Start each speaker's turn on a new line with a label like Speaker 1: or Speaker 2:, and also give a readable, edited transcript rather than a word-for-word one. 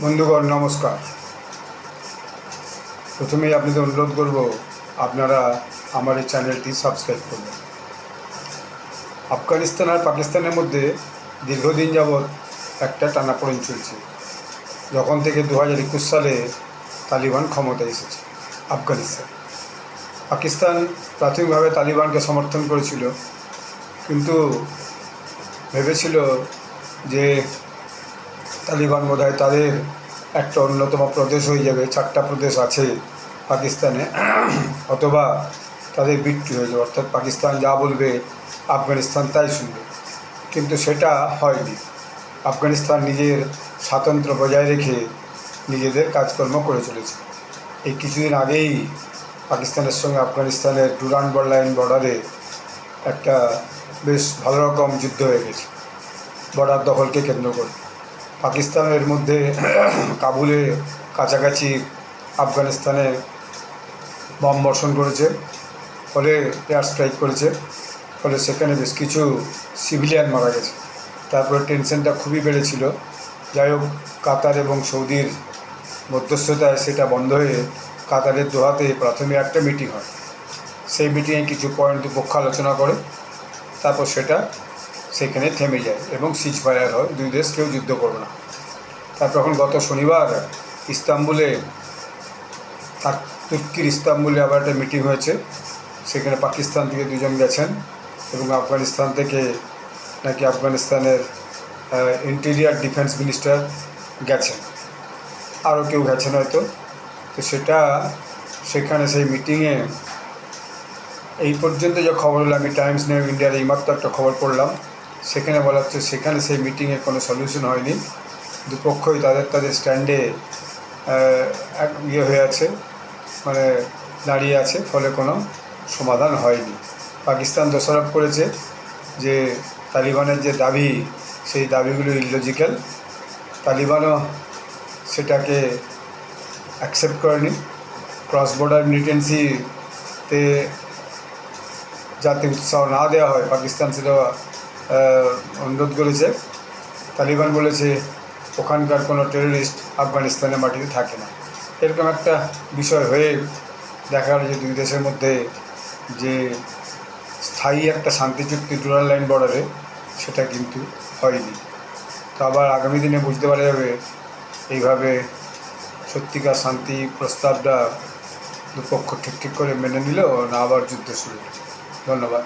Speaker 1: বন্ধুগণ নমস্কার। প্রথমেই আপনাদের অনুরোধ করব আপনারা আমার এই চ্যানেলটি সাবস্ক্রাইব করবেন। আফগানিস্তান আর পাকিস্তানের মধ্যে দীর্ঘদিন যাবৎ একটা টানাপোড়েন চলছে। যখন থেকে 2021 সালে তালিবান ক্ষমতায় এসেছে আফগানিস্তান। পাকিস্তান প্রাথমিকভাবে তালিবানকে সমর্থন করেছিল, কিন্তু ভেবেছিল যে তালিবান বোধহয় তাদের একটা অন্যতম প্রদেশ হয়ে যাবে, 4টা প্রদেশ আছে পাকিস্তানে, অথবা তাদের বিক্রি হয়ে যাবে, অর্থাৎ পাকিস্তান যা বলবে আফগানিস্তান তাই শুনবে। কিন্তু সেটা হয়নি। আফগানিস্তান নিজের স্বাতন্ত্র্য বজায় রেখে নিজেদের কাজকর্ম করে চলেছে। এই কিছুদিন আগেই পাকিস্তানের সঙ্গে আফগানিস্তানের ডুরান্ড লাইন বর্ডারে একটা বেশ ভালো রকম যুদ্ধ হয়ে গেছে বর্ডার দখলকে কেন্দ্র করে। পাকিস্তানের মধ্যে কাবুলের কাছাকাছি আফগানিস্তানে বম বর্ষণ করেছে, ফলে এয়ার স্ট্রাইক করেছে, ফলে সেখানে বেশ কিছু সিভিলিয়ান মারা গেছে। তারপরে টেনশনটা খুবই বেড়েছিল। যাই হোক, কাতার এবং সৌদির মধ্যস্থতায় সেটা বন্ধ হয়ে কাতারের দোহাতে প্রথমে একটা মিটিং হয়। সেই মিটিংয়ে কিছু পয়েন্ট দুপক্ষ আলোচনা করে, তারপর সেটা সেখানে থেমে যায় এবং সিজ ফায়ার হয়, দুই দেশ কেউ যুদ্ধ করবে না। তারপর এখন গত শনিবার ইস্তাম্বুলে, তুর্কির ইস্তাম্বুলে আবার একটা মিটিং হয়েছে। সেখানে পাকিস্তান থেকে দুজন গেছেন এবং আফগানিস্তান থেকে নাকি আফগানিস্তানের ইন্টেরিয়ার ডিফেন্স মিনিস্টার গেছেন, আরও কেউ গেছেন হয়তো। তো সেখানে সেই মিটিংয়ে এই পর্যন্ত যে খবর হলো, আমি টাইমস নিউ ইন্ডিয়ার এইমাত্র একটা খবর পড়লাম, সেখানে বলা হচ্ছে সেখানে সেই মিটিংয়ে কোনো সলিউশন হয়নি। দুপক্ষই তাদের স্ট্যান্ডে হয়ে আছে, মানে দাঁড়িয়ে আছে, ফলে কোনো সমাধান হয়নি। পাকিস্তান দোষারোপ করেছে যে তালিবানের যে দাবি, সেই দাবিগুলো ইললজিক্যাল। তালিবানও সেটাকে অ্যাকসেপ্ট করেনি। ক্রস বর্ডার মিলিটেন্সিতে যাতে উৎসাহ না দেওয়া হয়, পাকিস্তান সেটা অনুরোধ করেছে। তালিবান বলেছে ওখানকার কোনো টেররিস্ট আফগানিস্তানের মাটিতে থাকে না। এরকম একটা বিষয় হয়ে দেখা গেল যে দুই দেশের মধ্যে যে স্থায়ী একটা শান্তি চুক্তি ডুরান্ড লাইন বর্ডারে, সেটা কিন্তু হয়নি। তো আবার আগামী দিনে বুঝতে পারা যাবে এইভাবে সত্যিকার শান্তি প্রস্তাবটা দুপক্ষ ঠিক করে মেনে নিল না আবার যুদ্ধ শুরু। ধন্যবাদ।